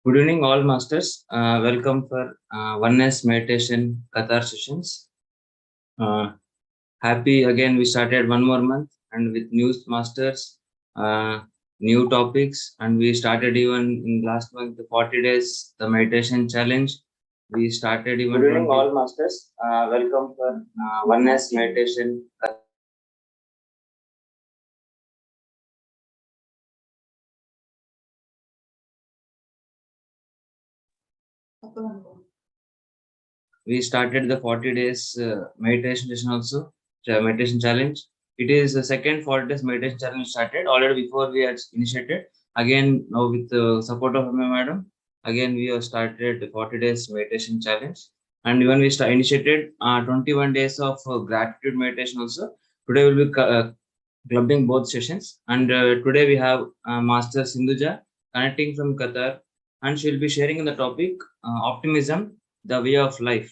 Good evening, all masters. Welcome for Oneness Meditation Qatar sessions. Uh, Happy again, we started one more month and with new masters, new topics, and we started even in last month, the 40 days, the meditation challenge. We started even. Good evening, all masters. Welcome for Oneness Meditation. We started the 40 days meditation session also, meditation challenge. It is the second 40 days meditation challenge started. Already before we had initiated. Again, now with the support of my madam, again we have started the 40 days meditation challenge. And when we initiated 21 days of gratitude meditation also. Today we'll be clubbing both sessions. And today we have Master Sindhuja connecting from Qatar, and she'll be sharing the topic optimism, the way of life.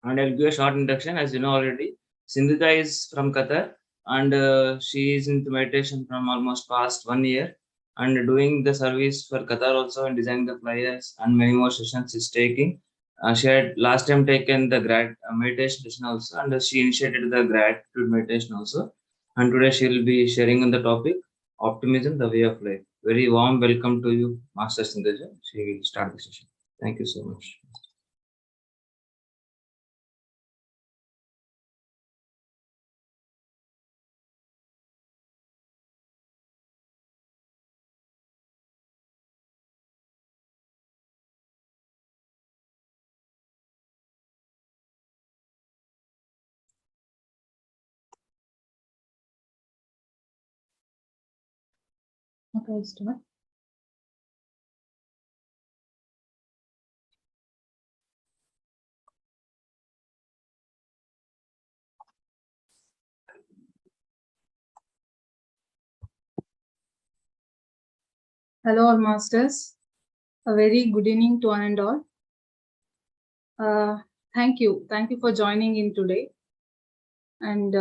And I'll give a short introduction. As you know already, Sindhuja is from Qatar, and she is into meditation from almost past 1 year, and doing the service for Qatar also, and designing the flyers and many more sessions is taking. She had last time taken the meditation session also, and she initiated the gratitude meditation also. And today she will be sharing on the topic optimism, the way of life. Very warm welcome to you, Master Sindhuja. She will start the session. Thank you so much. Okay, start. Hello, all masters. A very good evening to one and all. Thank you. Thank you for joining in today. And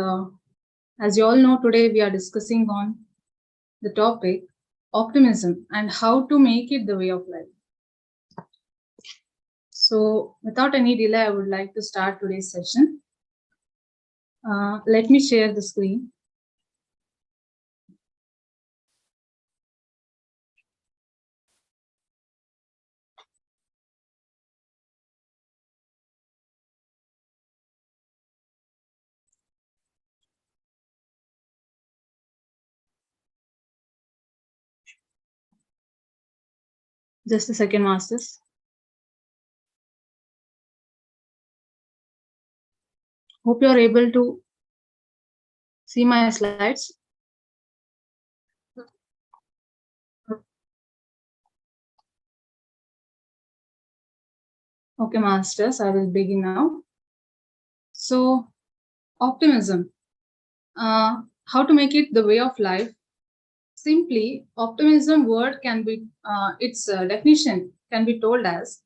as you all know, today we are discussing on the topic optimism and how to make it the way of life. So, without any delay, I would like to start today's session. Let me share the screen. Just a second, masters. Hope you are able to see my slides. Okay, masters, I will begin now. So, optimism. How to make it the way of life? Simply, optimism word can be, its definition can be told as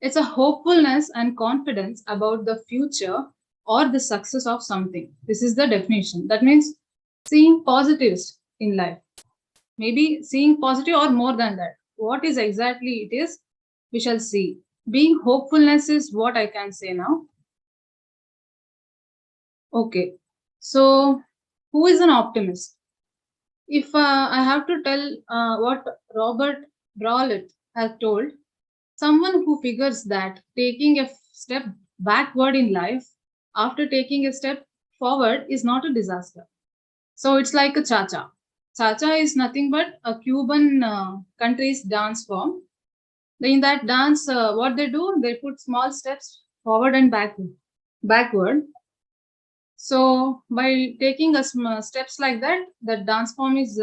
it's a hopefulness and confidence about the future or the success of something. This is the definition. That means seeing positives in life. Maybe seeing positive or more than that. What is exactly it is, we shall see. Being hopefulness is what I can say now. Okay. So, who is an optimist? If I have to tell what Robert Brawlett has told, someone who figures that taking a step backward in life after taking a step forward is not a disaster. So it's like a cha-cha. Cha-cha is nothing but a Cuban country's dance form. In that dance, what they do, they put small steps forward and backward. So by taking a steps like that, the dance form is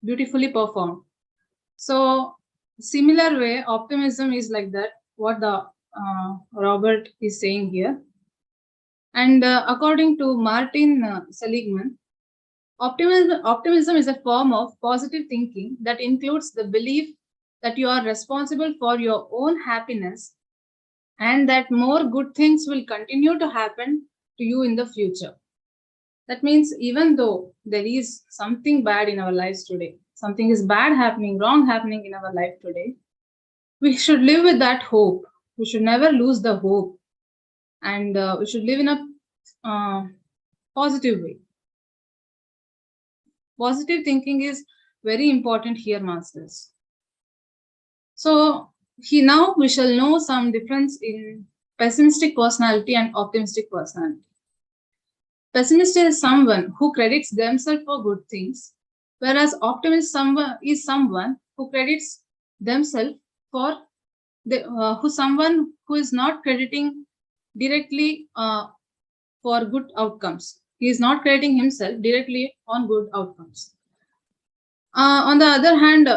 beautifully performed. So similar way, optimism is like that. What the Robert is saying here, and according to Martin Seligman, optimism is a form of positive thinking that includes the belief that you are responsible for your own happiness and that more good things will continue to happen to you in the future. That means even though there is something bad in our lives today, something is bad happening, wrong happening in our life today, We should live with that hope. We should never lose the hope, and we should live in a uh, positive way. Positive thinking is very important here, masters. So now we shall know some difference in pessimistic personality and optimistic personality. Pessimist is someone who credits themselves for good things, whereas optimist is someone who credits themselves for someone who is not crediting directly for good outcomes. He is not crediting himself directly on good outcomes. On the other hand,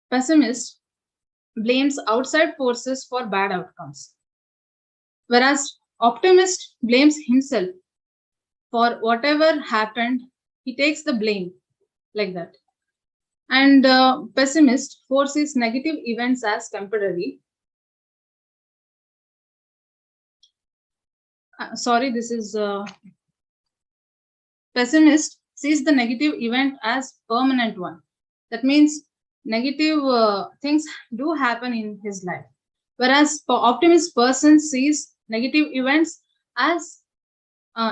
pessimist blames outside forces for bad outcomes, whereas optimist blames himself for whatever happened. He takes the blame like that. And pessimist foresees negative events as temporary. Sorry, this is pessimist sees the negative event as permanent one. That means negative things do happen in his life, whereas optimist person sees negative events as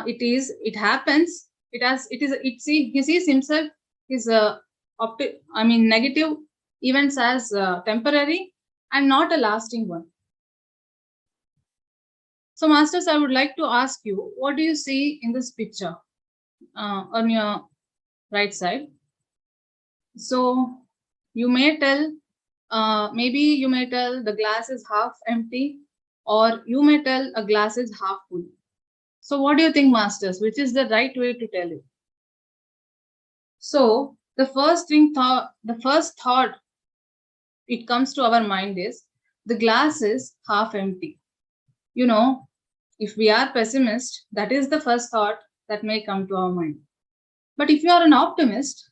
it happens, he sees himself his negative events as temporary and not a lasting one. So masters, I would like to ask you, what do you see in this picture on your right side? So you may tell, maybe you may tell the glass is half empty, or you may tell a glass is half full. So what do you think, masters? Which is the right way to tell it? So the first thought it comes to our mind is the glass is half empty. You know, if we are pessimist, that is the first thought that may come to our mind. But if you are an optimist,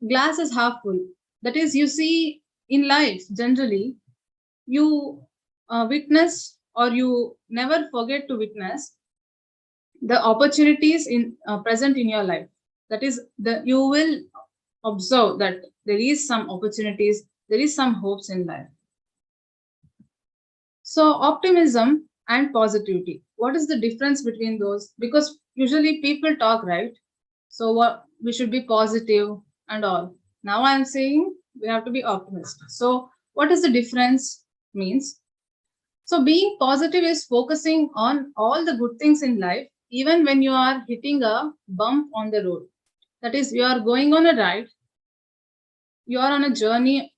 glass is half full. That is, you see in life generally, you witness or you never forget to witness the opportunities in present in your life. That is, you will observe that there is some opportunities, there is some hopes in life. So optimism and positivity, what is the difference between those? Because usually people talk, right? So what we should be positive and all. Now I am saying we have to be optimistic. So what is the difference means? So being positive is focusing on all the good things in life, even when you are hitting a bump on the road. That is, you are going on a ride, you are on a journey,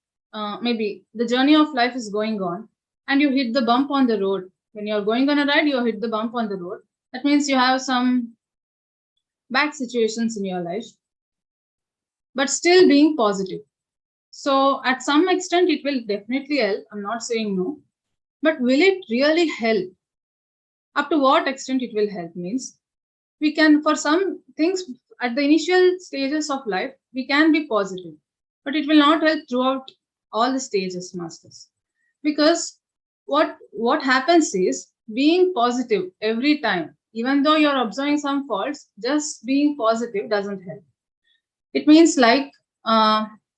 maybe the journey of life is going on, and you hit the bump on the road. When you are going on a ride, you hit the bump on the road. That means you have some bad situations in your life, but still being positive. So, at some extent, it will definitely help. I'm not saying no, but will it really help? Up to what extent it will help means we can, for some things at the initial stages of life, we can be positive, but it will not help throughout all the stages, masters. Because what happens is being positive every time, even though you're observing some faults, just being positive doesn't help. It means like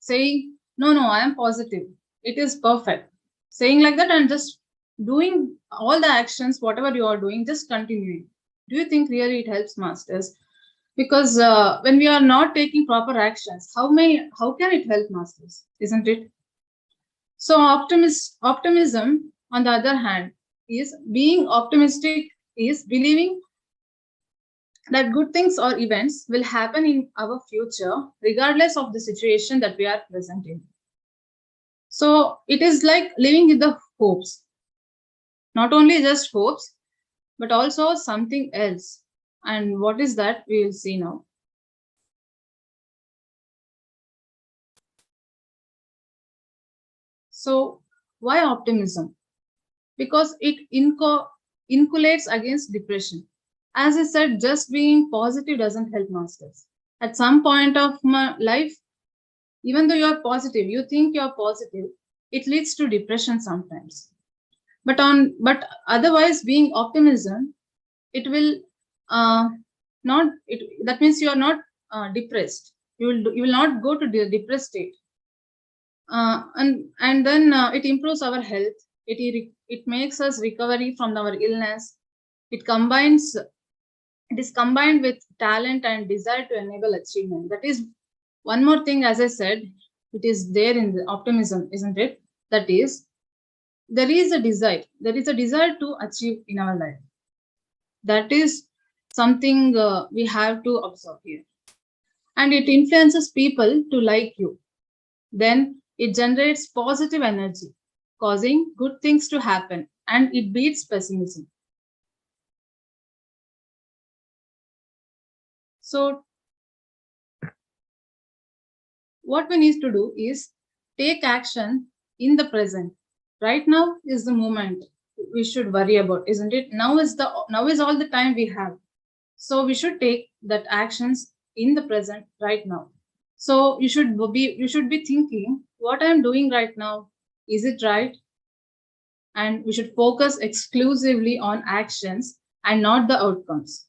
saying, no, no, I am positive. It is perfect. Saying like that and just doing all the actions, whatever you are doing, just continuing. Do you think really it helps, masters? Because when we are not taking proper actions, how can it help, masters? Isn't it? So optimism, on the other hand, is being optimistic is believing that good things or events will happen in our future regardless of the situation that we are present in. So it is like living with the hopes, not only just hopes, but also something else. And what is that? We will see now. So, why optimism? Because it inculates against depression. As I said, just being positive doesn't help, masters. At some point of my life, even though you're positive, you think you're positive, it leads to depression sometimes. But otherwise, being optimism, it will not it that means you are not depressed. You will not go to the depressed state. And then it improves our health. It makes us recovery from our illness. It combines it is combined with talent and desire to enable achievement. That is one more thing, as I said, it is there in the optimism, isn't it? That is, there is a desire to achieve in our life. That is something we have to observe here. And it influences people to like you. Then it generates positive energy, causing good things to happen, and it beats pessimism. So, what we need to do is take action in the present. Right now is the moment we should worry about, isn't it? Now is all the time we have. So we should take that actions in the present right now. So you should be thinking what I am doing right now, is it right? And we should focus exclusively on actions and not the outcomes.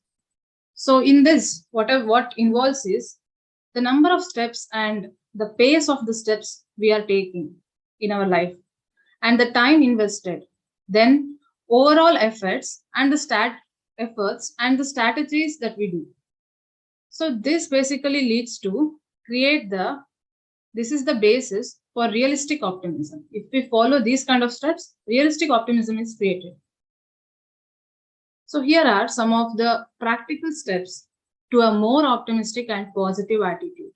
So in this, what involves is the number of steps and the pace of the steps we are taking in our life and the time invested, then overall efforts and the strategies that we do. So this basically leads to create the this is the basis for realistic optimism. If we follow these kind of steps, realistic optimism is created. So here are some of the practical steps to a more optimistic and positive attitude.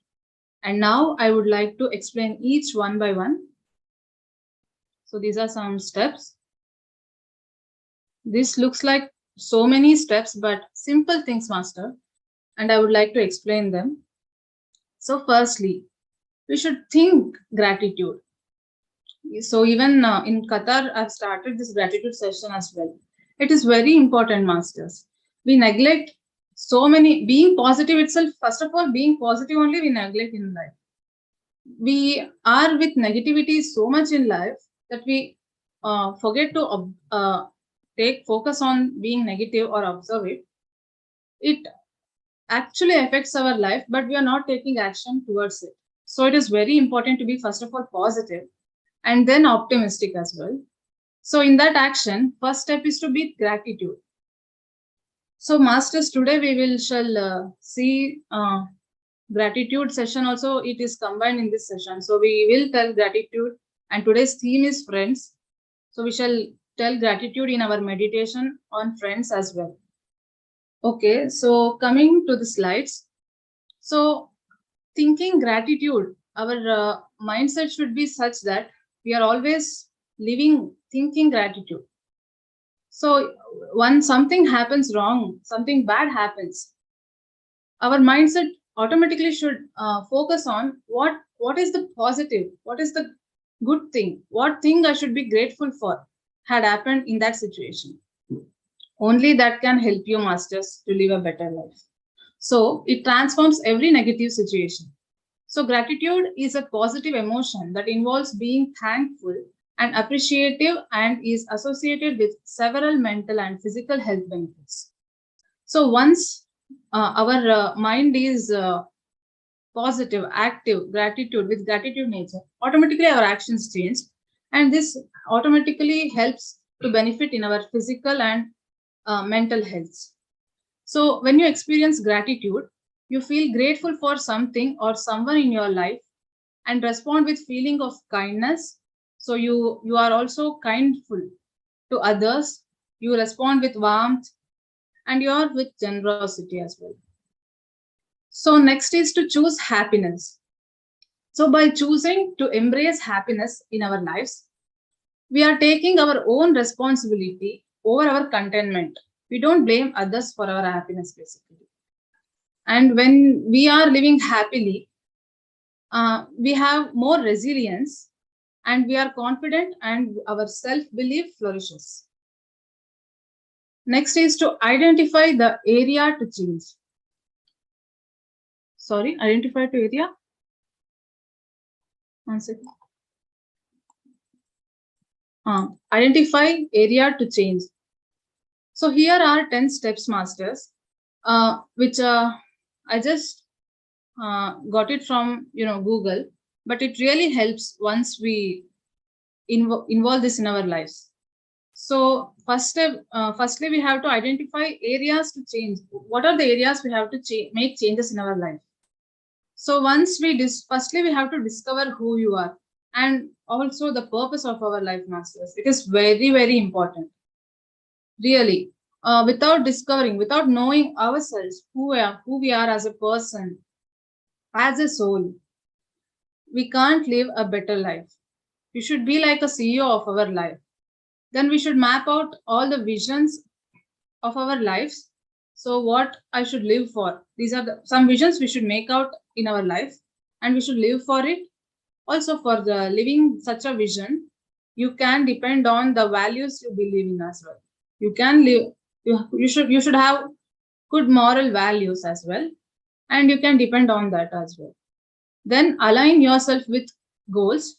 And now I would like to explain each one by one. So these are some steps. This looks like so many steps, but simple things, master. And I would like to explain them. So firstly, we should think gratitude. So even in Qatar, I've started this gratitude session as well. It is very important, masters. We neglect so many, being positive itself, first of all, being positive only we neglect in life. We are with negativity so much in life that we forget to take focus on being negative or observe it. It actually affects our life, but we are not taking action towards it. So it is very important to be, first of all, positive and then optimistic as well. So in that action, first step is to be gratitude. So masters, today we will shall see gratitude session also. It is combined in this session. So we will tell gratitude, and today's theme is friends. So we shall tell gratitude in our meditation on friends as well. Okay, so coming to the slides. So thinking gratitude, our mindset should be such that we are always living thinking gratitude. So when something happens wrong, something bad happens, our mindset automatically should focus on what is the positive, what is the good thing, what thing I should be grateful for had happened in that situation. Only that can help you, masters, to live a better life. So it transforms every negative situation. So gratitude is a positive emotion that involves being thankful and appreciative and is associated with several mental and physical health benefits. So once our mind is positive, active, gratitude with gratitude nature, automatically our actions change, and this automatically helps to benefit in our physical and mental health. So when you experience gratitude, you feel grateful for something or someone in your life and respond with feeling of kindness. So you are also kindful to others. You respond with warmth and you are with generosity as well. So next is to choose happiness. So by choosing to embrace happiness in our lives, we are taking our own responsibility over our contentment. We don't blame others for our happiness basically. And when we are living happily, we have more resilience and we are confident and our self-belief flourishes. Next is to identify the area to change. Sorry, identify to area. One second. Identify area to change. So here are 10 steps, masters, which I just got it from Google. but it really helps once we involve this in our lives. So firstly, we have to identify areas to change. What are the areas we have to make changes in our life? So once firstly we have to discover who you are and also the purpose of our life, masters. It is very, very important. Really, without discovering, without knowing ourselves, who we are as a person, as a soul, we can't live a better life. We should be like a CEO of our life. Then we should map out all the visions of our lives. So what I should live for. These are some visions we should make out in our life, and we should live for it. Also, for the living such a vision, you can depend on the values you believe in as well. You can live. You should have good moral values as well, and you can depend on that as well. Then align yourself with goals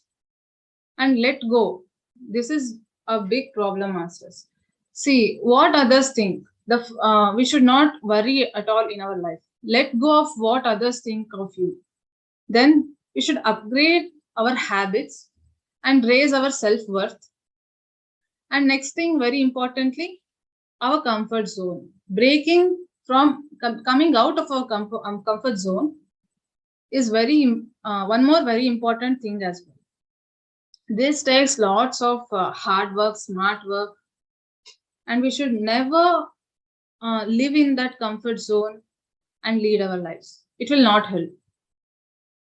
and let go. This is a big problem, masters. See what others think. We should not worry at all in our life. Let go of what others think of you. Then we should upgrade our habits and raise our self worth. And next thing, very importantly, our comfort zone. Breaking from coming out of our comfort zone is one more very important thing as well. This takes lots of hard work, smart work, and we should never live in that comfort zone and lead our lives. It will not help.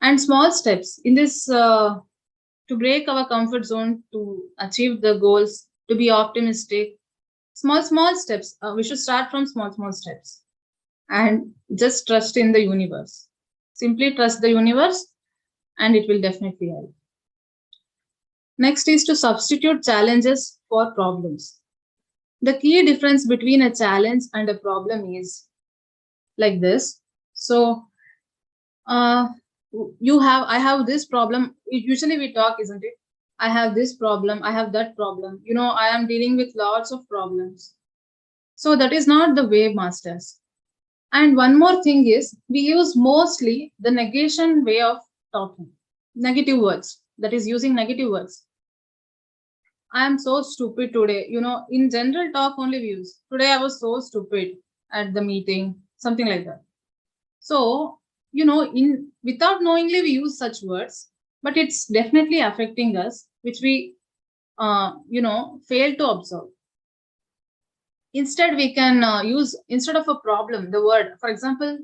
And small steps in this to break our comfort zone, to achieve the goals, to be optimistic. Small steps. We should start from small steps and just trust in the universe. Simply trust the universe, and it will definitely help. Next is to substitute challenges for problems. The key difference between a challenge and a problem is like this. So, uh, I have this problem. Usually we talk, isn't it? I have this problem, I have that problem. I am dealing with lots of problems. So that is not the way, masters. And one more thing is, we use mostly the negation way of talking, negative words, that is using negative words. I am so stupid today. In general talk only we use. Today I was so stupid at the meeting, something like that. So, in without knowingly we use such words, but it's definitely affecting us, which we, fail to observe. Instead, we can use, instead of a problem, the word, for example,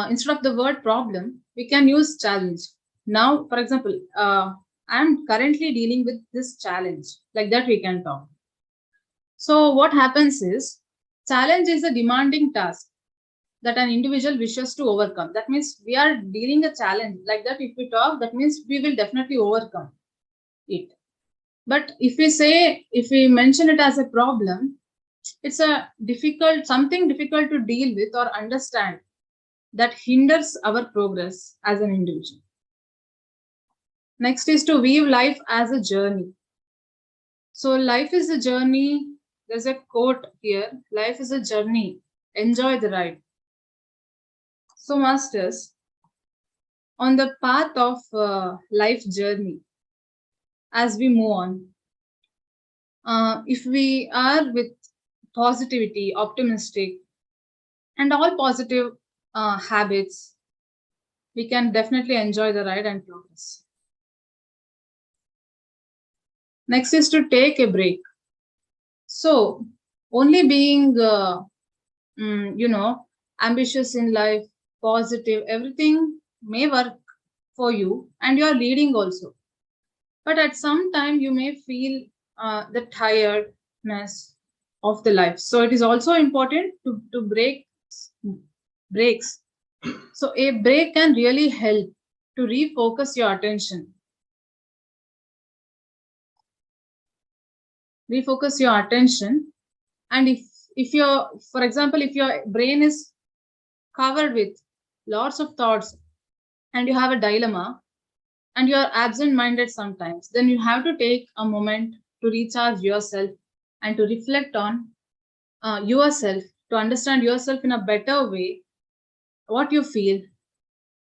instead of the word problem, we can use challenge. Now, for example, I'm currently dealing with this challenge. Like that, we can talk. So, what happens is, challenge is a demanding task that an individual wishes to overcome. That means we are dealing a challenge. Like that, if we talk, that means we will definitely overcome it. But if we mention it as a problem, it's something difficult to deal with or understand, that hinders our progress as an individual. Next is to view life as a journey. So life is a journey. There's a quote here. Life is a journey. Enjoy the ride. So masters, on the path of life journey, as we move on, if we are with positivity, optimistic, and all positive habits, we can definitely enjoy the ride and progress. Next is to take a break. So, only being, ambitious in life, positive, everything may work for you, and you are leading also. But at some time, you may feel the tiredness of the life. So, it is also important to break breaks. So, a break can really help to refocus your attention. Refocus your attention, and if your, for example, if your brain is covered with lots of thoughts and you have a dilemma and you are absent minded sometimes, then you have to take a moment to recharge yourself and to reflect on yourself, to understand yourself in a better way, what you feel,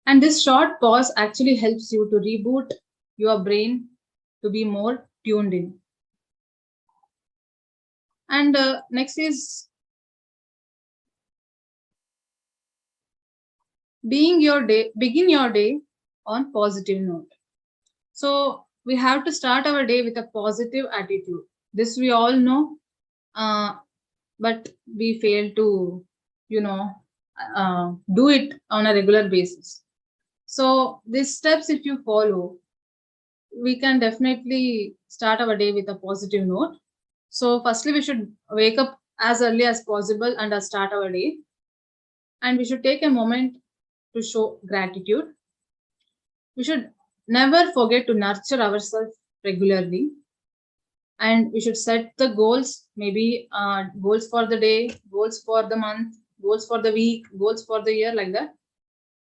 And this short pause actually helps you to reboot your brain to be more tuned in. And next is begin your day on positive note. So we have to start our day with a positive attitude. This we all know, uh, but we fail to, you know, do it on a regular basis. So these steps, if you follow, we can definitely start our day with a positive note. So firstly, we should wake up as early as possible and start our day. And we should take a moment to show gratitude. We should never forget to nurture ourselves regularly, and we should set the goals, maybe goals for the day, goals for the month, goals for the week, goals for the year, like that.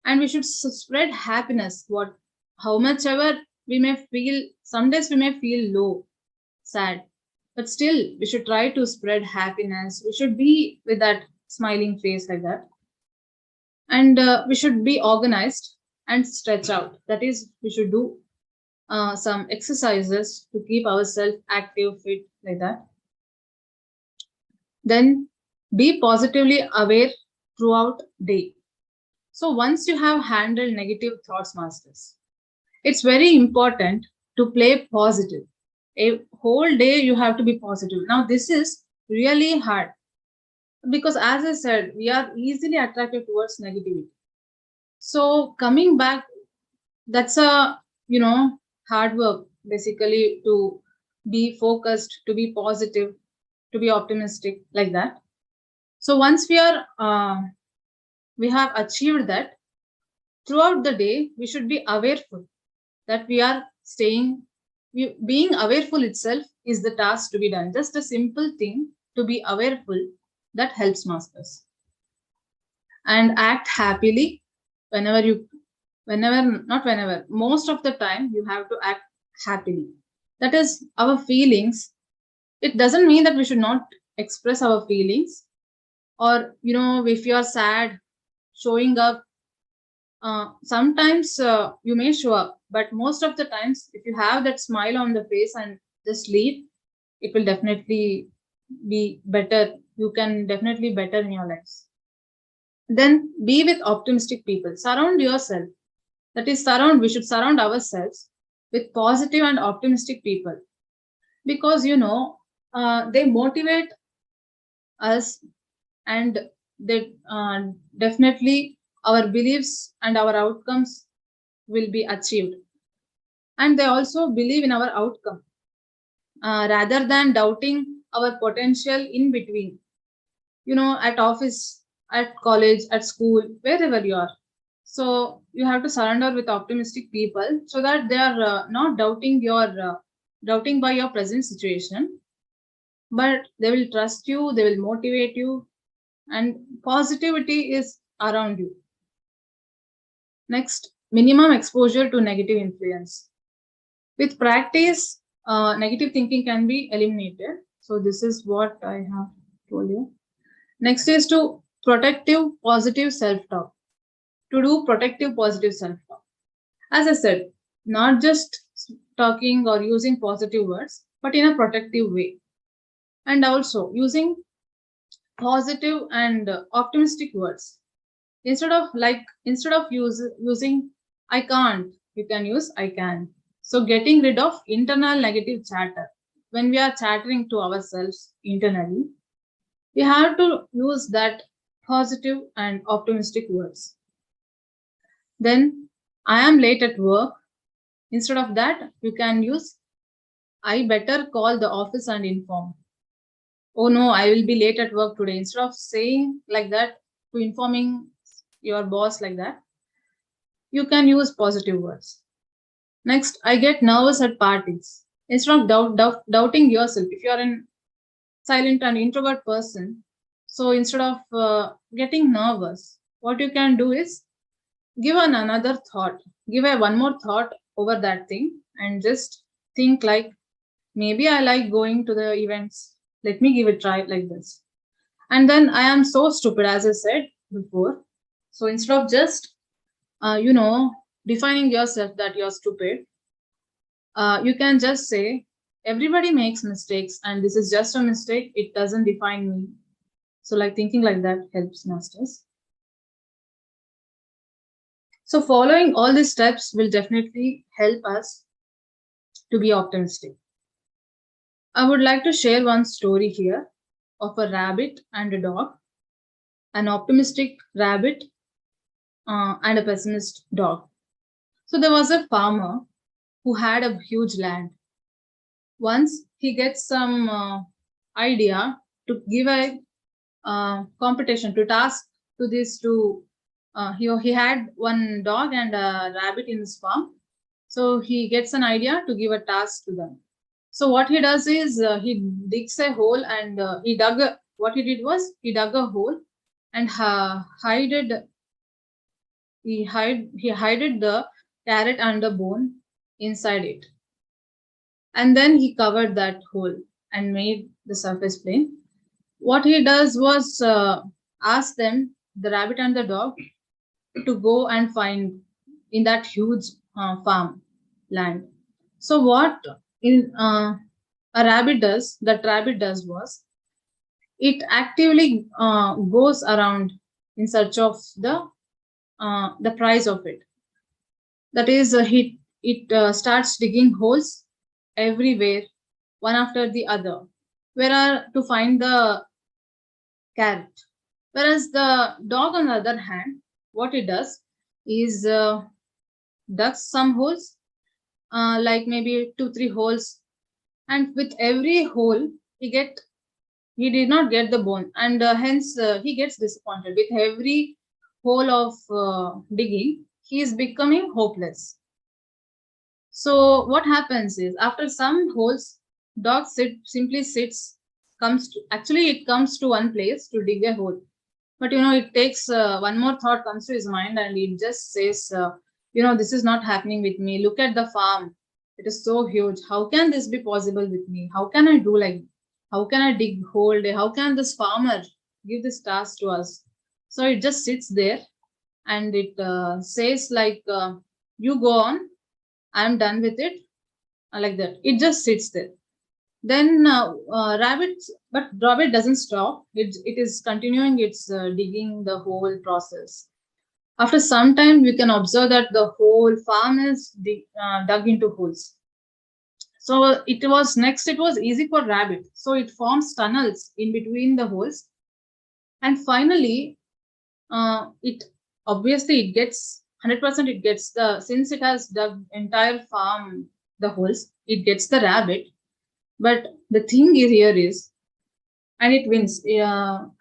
And we should spread happiness. What, how much ever we may feel, some days we may feel low, sad, but still we should try to spread happiness. We should be with that smiling face, like that. And we should be organized and stretch out. That is, we should do some exercises to keep ourselves active, fit, like that. Then be positively aware throughout day. So once you have handled negative thoughts, masters, it's very important to play positive. A whole day you have to be positive. Now this is really hard because, as I said, we are easily attracted towards negativity. So coming back, that's a, you know, hard work basically to be focused, to be positive, to be optimistic, like that. So once we have achieved that, throughout the day we should be awareful that we are staying. Being awareful itself is the task to be done. Just a simple thing to be awareful, that helps, masters. And act happily whenever you, whenever, not whenever, most of the time you have to act happily. That is our feelings. It doesn't mean that we should not express our feelings, or, you know, if you are sad, showing up. Sometimes you may show up, but most of the times, if you have that smile on the face and just leave, it will definitely be better. You can definitely better in your lives. Then be with optimistic people. Surround yourself. That is, surround. We should surround ourselves with positive and optimistic people, because, you know, they motivate us, and they definitely, our beliefs and our outcomes will be achieved. And they also believe in our outcome, rather than doubting our potential in between. You know, at office, at college, at school, wherever you are. So you have to surrender with optimistic people so that they are not doubting your doubting by your present situation, but they will trust you, they will motivate you, and positivity is around you. Next, minimum exposure to negative influence. With practice, negative thinking can be eliminated. So this is what I have told you. Next is to protective positive self-talk. To do protective positive self-talk. As I said, not just talking or using positive words, but in a protective way. And also using positive and optimistic words. Instead of using I can't, you can use I can. So getting rid of internal negative chatter. When we are chattering to ourselves internally, we have to use that positive and optimistic words. Then I am late at work. Instead of that, you can use I better call the office and inform. Oh no, I will be late at work today. Instead of saying like that, to informing your boss like that, you can use positive words. Next, I get nervous at parties. Instead of doubting yourself, if you are a silent and introvert person, so instead of getting nervous, what you can do is give another thought, give a one more thought over that thing, and just think like, maybe I like going to the events. Let me give it a try like this. And then I am so stupid, as I said before. So instead of just you know, defining yourself that you're stupid, you can just say, everybody makes mistakes and this is just a mistake. It doesn't define me. So, like thinking like that helps masters. So, following all these steps will definitely help us to be optimistic. I would like to share one story here of a rabbit and a dog, an optimistic rabbit and a pessimist dog. So, there was a farmer who had a huge land. Once he gets some idea to give a competition to task to this to he had one dog and a rabbit in his farm, so he gets an idea to give a task to them. So what he does is he digs a hole and what he did was he dug a hole and hided the carrot and the bone inside it, and then he covered that hole and made the surface plain. What he does was ask them, the rabbit and the dog, to go and find in that huge farm land. So what in that rabbit does was it actively goes around in search of the price of it. That is, it starts digging holes everywhere, one after the other, where are to find the carrot. Whereas the dog, on the other hand, what it does is digs some holes, like maybe two, three holes, and with every hole he did not get the bone, and hence he gets disappointed. With every hole of digging, he is becoming hopeless. So what happens is after some holes, simply sits, actually it comes to one place to dig a hole. But it takes one more thought comes to his mind and it just says, this is not happening with me. Look at the farm. It is so huge. How can this be possible with me? How can I do like, how can I dig whole day? How can this farmer give this task to us? So it just sits there and it says like, you go on, I'm done with it. Like that. It just sits there. Then rabbit doesn't stop. It is continuing its digging the whole process. After some time, we can observe that the whole farm is dug into holes. So it was easy for rabbit. So it forms tunnels in between the holes, and finally, it obviously it gets 100%. It gets the since it has dug entire farm the holes. It gets the rabbit, but the thing is here is, and it wins.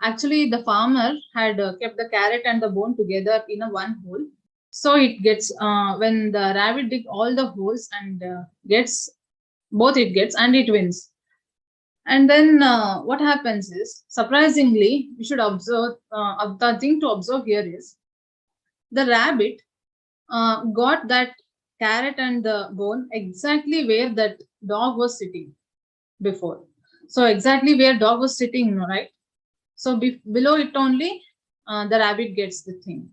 Actually, the farmer had kept the carrot and the bone together in a one hole. So it gets when the rabbit dig all the holes and gets both it gets and it wins. And then what happens is, surprisingly, we should observe the thing to observe here is the rabbit got that carrot and the bone exactly where that dog was sitting before. So exactly where dog was sitting, right? So below it only, the rabbit gets the thing.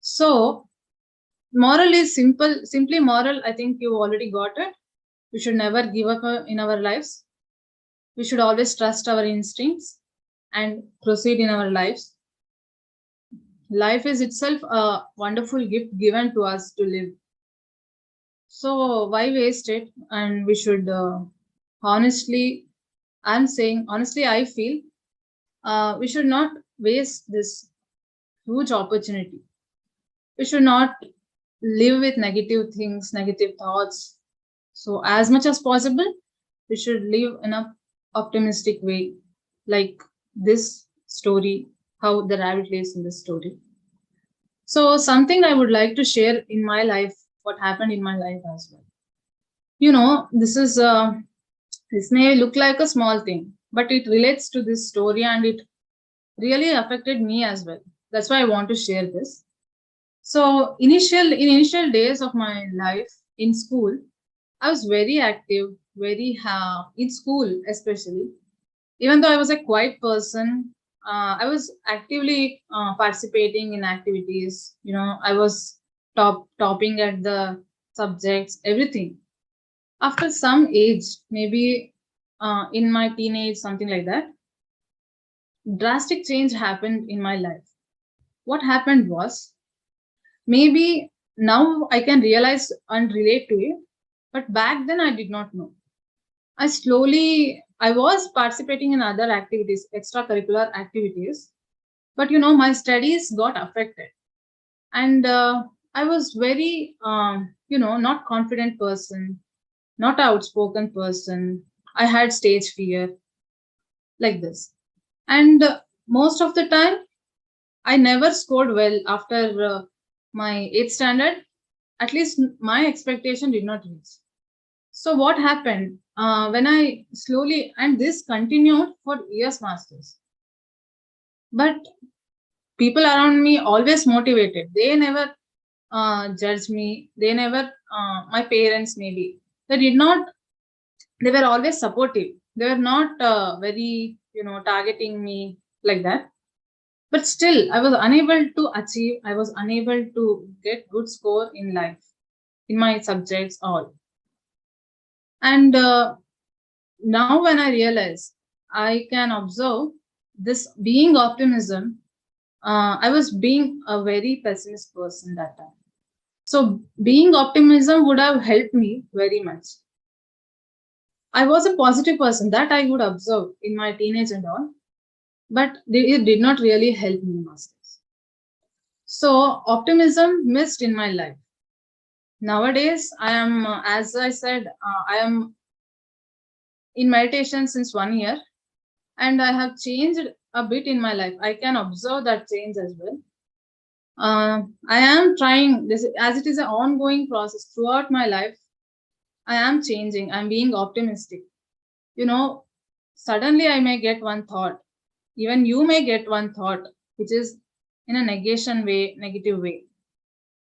So moral is simple, simply moral. I think you already got it. We should never give up in our lives. We should always trust our instincts and proceed in our lives. Life is itself a wonderful gift given to us to live. So why waste it? And we should honestly, I'm saying honestly, I feel we should not waste this huge opportunity. We should not live with negative things, negative thoughts. So, as much as possible, we should live in a optimistic way, like this story, how the rabbit lives in this story. So, something I would like to share in my life, what happened in my life as well. This may look like a small thing, but it relates to this story and it really affected me as well. That's why I want to share this. So in initial days of my life in school, I was very active, very in school especially. Even though I was a quiet person, I was actively participating in activities. I was topping at the subjects, everything. After some age, maybe in my teenage, something like that, drastic change happened in my life. What happened was, maybe now I can realize and relate to it, but back then I did not know. I was participating in other activities, extracurricular activities, but my studies got affected. And I was very, not confident person, not outspoken person. I had stage fear, like this. And most of the time, I never scored well after my 8th standard. At least my expectation did not reach. So what happened when I slowly, and this continued for years, masters. But people around me always motivated. They never judged me. They never, my parents maybe, they did not, they were always supportive. They were not very, targeting me like that. But still, I was unable to achieve, I was unable to get good score in life, in my subjects, all. And now when I realize, I can observe this being optimism, I was being a very pessimist person that time. So being optimism would have helped me very much. I was a positive person that I would observe in my teenage and all, but it did not really help me, masters. So optimism missed in my life. Nowadays, I am, as I said, I am in meditation since 1 year, and I have changed a bit in my life. I can observe that change as well. I am trying this as it is an ongoing process throughout my life. I am changing. I'm being optimistic. You know, suddenly I may get one thought. Even you may get one thought, which is in a negation way, negative way.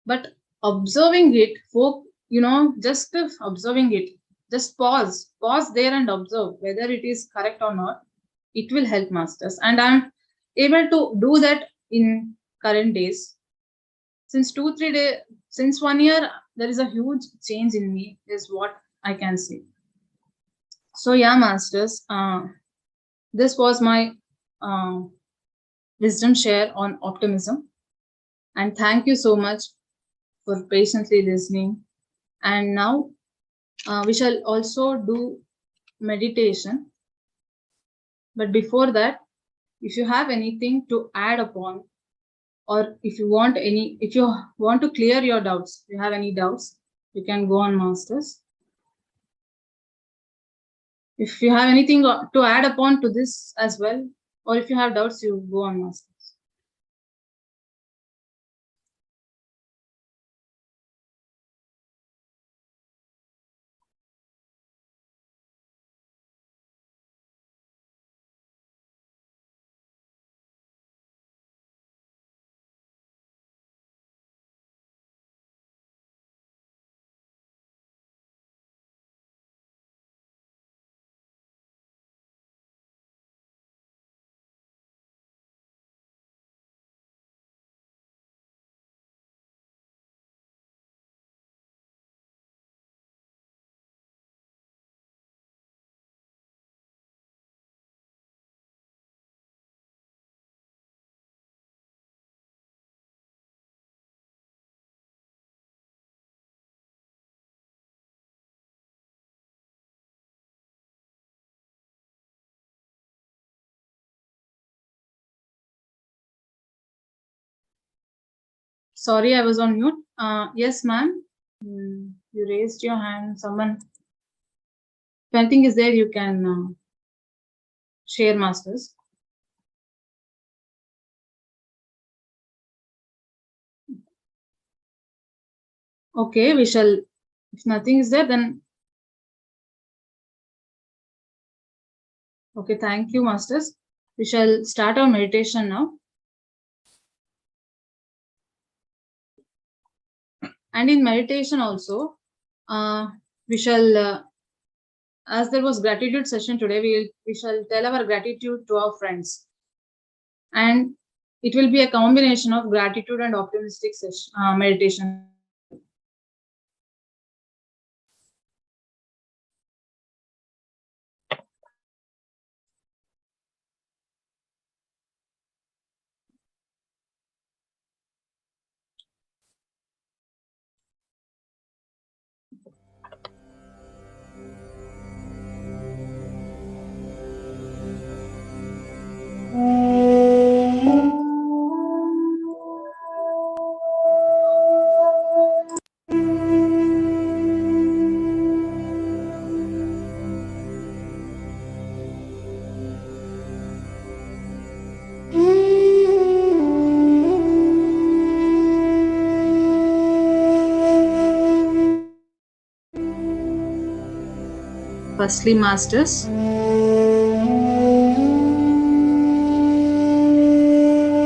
But observing it, just observing it, just pause there and observe whether it is correct or not. It will help, masters. And I'm able to do that in current days. Since 2 3 days, since 1 year, there is a huge change in me, is what I can say. So yeah, masters, this was my uh, wisdom share on optimism. And thank you so much for patiently listening. And now we shall also do meditation. But before that, if you have anything to add upon, or if you want to clear your doubts, if you have any doubts, you can go on, masters. If you have anything to add upon to this as well, or if you have doubts, you go on, masters. Sorry, I was on mute. Yes, ma'am. You raised your hand. Someone, if anything is there, you can share, masters. Okay, we shall. If nothing is there, then okay. Thank you, masters. We shall start our meditation now. And in meditation also, we shall, as there was gratitude session today, we shall tell our gratitude to our friends, and it will be a combination of gratitude and optimistic session, meditation. Firstly, Masters,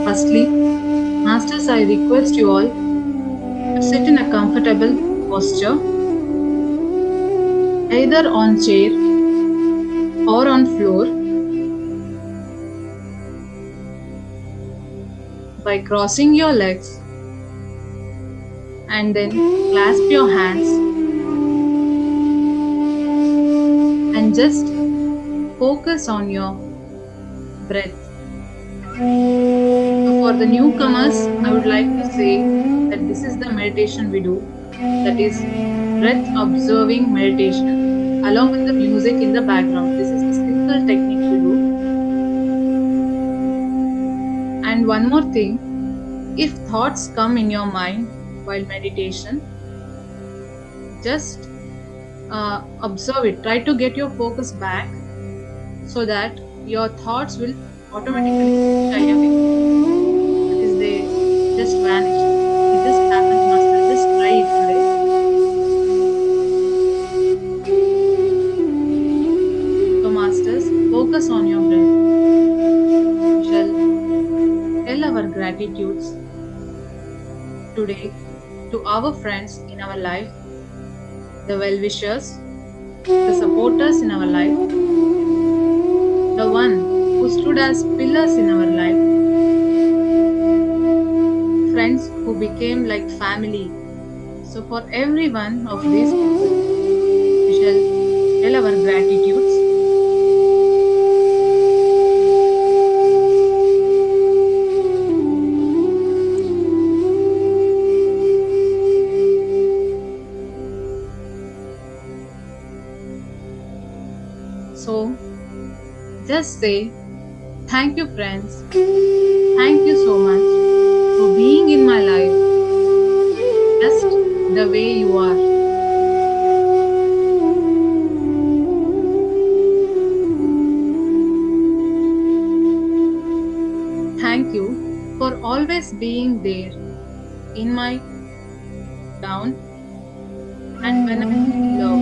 firstly, Masters, I request you all to sit in a comfortable posture, either on chair or on floor, by crossing your legs and then clasp your hands and just focus on your breath. So, for the newcomers, I would like to say that this is the meditation we do, that is breath observing meditation, along with the music in the background. This is a simple technique we do. And one more thing, if thoughts come in your mind while meditation, just observe it. Try to get your focus back so that your thoughts will automatically shy away. That is, they just vanish. It just happens, Master. Just try it today. So, Masters, focus on your breath. We shall tell our gratitudes today to our friends in our life, the well wishers, the supporters in our life, the one who stood as pillars in our life, friends who became like family. So, for every one of these people, we shall tell our gratitudes. So, just say, thank you, friends. Thank you so much for being in my life just the way you are. Thank you for always being there in my down and when I feel low.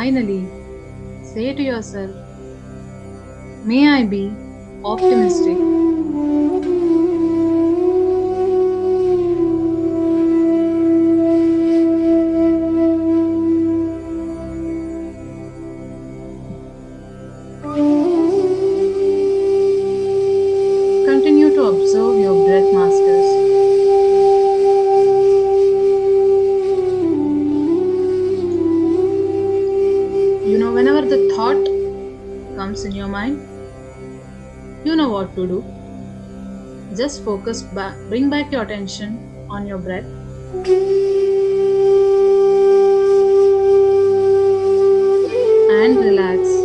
finally say to yourself, may I be optimistic. Continue to observe your breath, masters. Whenever the thought comes in your mind, you know what to do. Just focus back, bring back your attention on your breath and relax.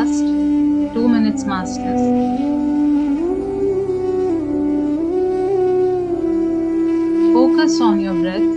last 2 minutes, masters. Focus on your breath.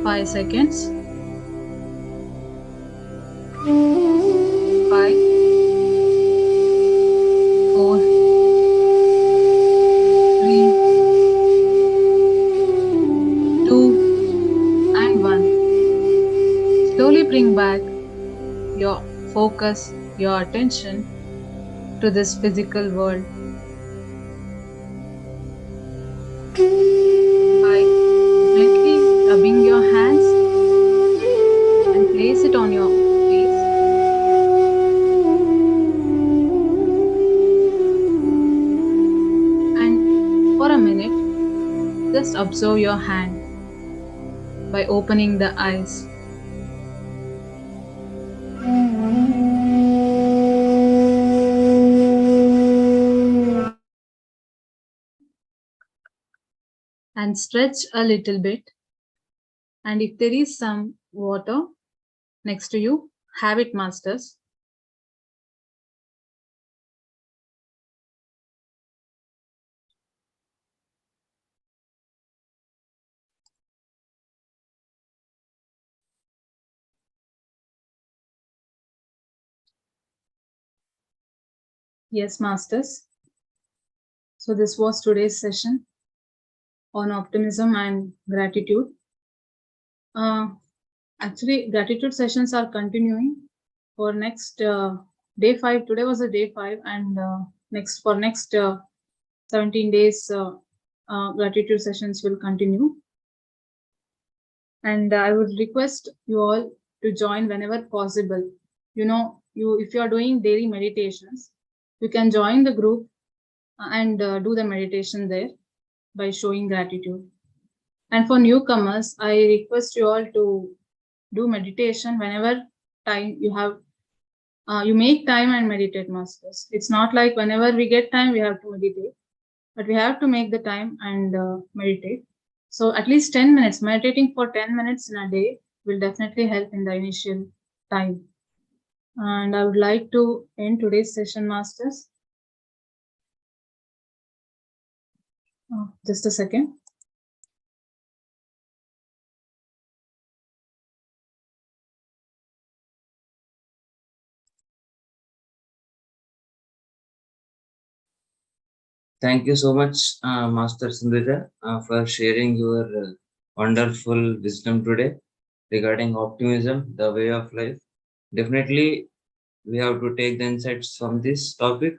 Five seconds. 5, 4, 3, 2, and 1. Slowly bring back your focus, your attention to this physical world by gently rubbing your hands and place it on your face. And for a minute, just observe your hand by opening the eyes. And stretch a little bit. And if there is some water next to you, have it, masters. Yes, masters. So this was today's session on optimism and gratitude. Uh, Actually, gratitude sessions are continuing for next day 5. Today was a day 5, and next 17 days, gratitude sessions will continue. And I would request you all to join whenever possible. You if you are doing daily meditations, you can join the group and do the meditation there by showing gratitude. And for newcomers, I request you all to do meditation whenever time you have. You make time and meditate, masters. It's not like whenever we get time we have to meditate, but we have to make the time and meditate. So at least 10 minutes, meditating for 10 minutes in a day will definitely help in the initial time. And I would like to end today's session, masters. Just a second. Thank you so much, Master Sindhuja, for sharing your wonderful wisdom today regarding optimism, the way of life. Definitely, we have to take the insights from this topic.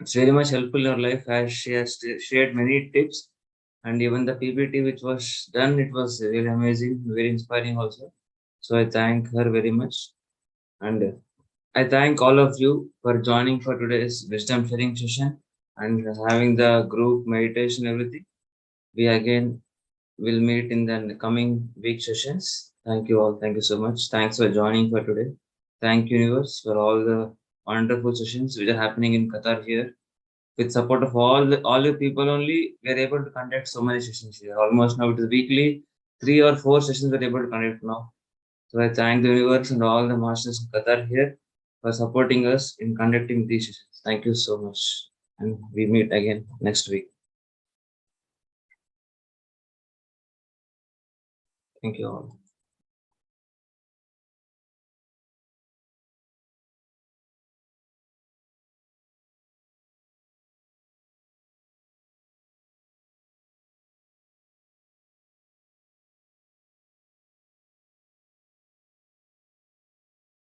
It's very much helpful in our life as she has shared many tips, and even the PPT which was done, it was really amazing, very inspiring also. So I thank her very much, and I thank all of you for joining for today's wisdom sharing session and having the group meditation, everything. We again will meet in the coming week sessions. Thank you all. Thank you so much. Thanks for joining for today. Thank you, Universe, for all the wonderful sessions which are happening in Qatar here. With support of all the people only, we are able to conduct so many sessions here. Almost now it is weekly. 3 or 4 sessions we're able to conduct now. So I thank the universe and all the masters in Qatar here for supporting us in conducting these sessions. Thank you so much. And we meet again next week. Thank you all.